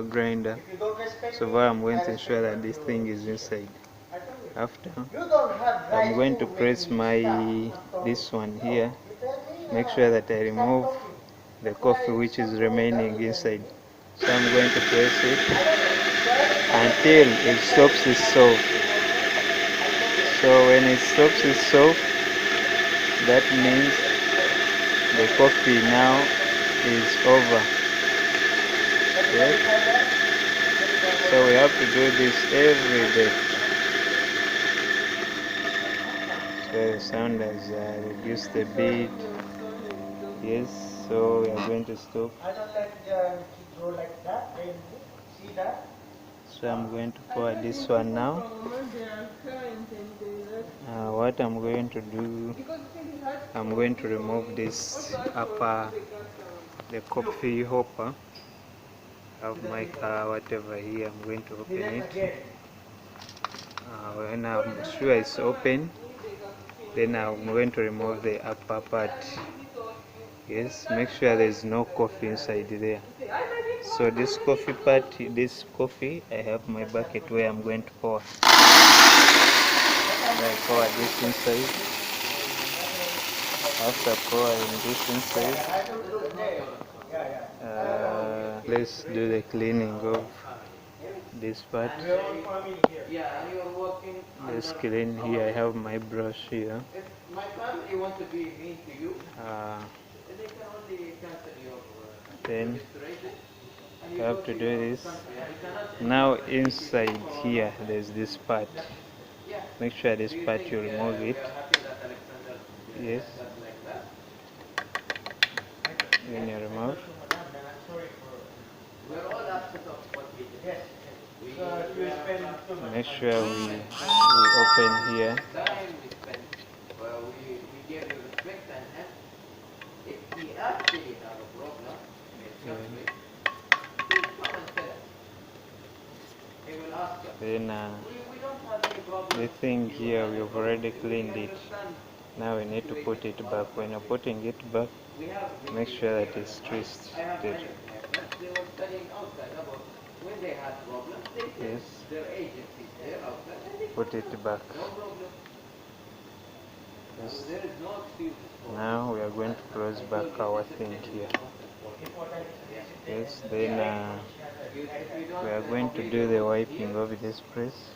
grinder. So far I'm going to ensure that this thing is inside. After, I'm going to press this one here, make sure that I remove the coffee which is remaining inside. So I'm going to press it until it stops its soap. So when it stops its soap, that means the coffee now is over. Yes? So we have to do this every day. So the sound has reduced a bit. Yes, so we are going to stop. So I'm going to pour this one now. What I'm going to do, I'm going to remove this the coffee hopper. I have my car, whatever here. I'm going to open it. When I'm sure it's open, then I'm going to remove the upper part. Yes, make sure there's no coffee inside there. So this coffee part, I have my bucket where I'm going to pour. I pour this inside. After pouring this inside, let's do the cleaning of this part. Let's clean here. I have my brush here. Then you have to do this. Now inside here there's this part. Make sure this part you remove it. Yes. When you remove, make sure we open here. Then the thing here, we've already cleaned it. Now we need to put it back. When you're putting it back, make sure that it's twisted. Yes. Put it back. Yes. Now we are going to close back our thing here. Yes. Then we are going to do the wiping of this press.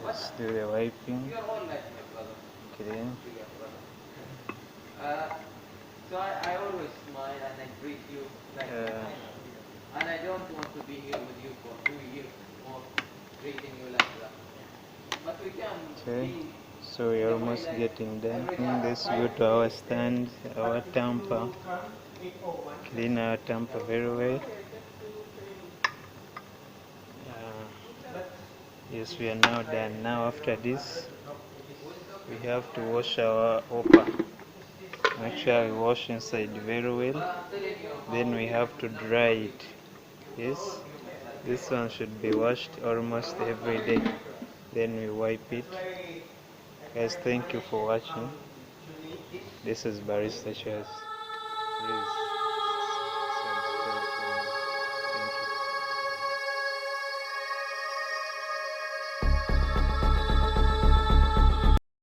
Let's do the wiping. Clean. So I always smile and I greet you like and I don't want to be here with you for 2 years more treating you like that. But we can be. So we're almost getting done. Let's go to our stand, our tamper. Clean our tamper very well. Yes, we are now done. Now after this, we have to wash our hopper. Make sure we wash inside very well. Then we have to dry it. Yes, this one should be washed almost every day. Then we wipe it. Guys, thank you for watching. This is Barista Chaz. Please.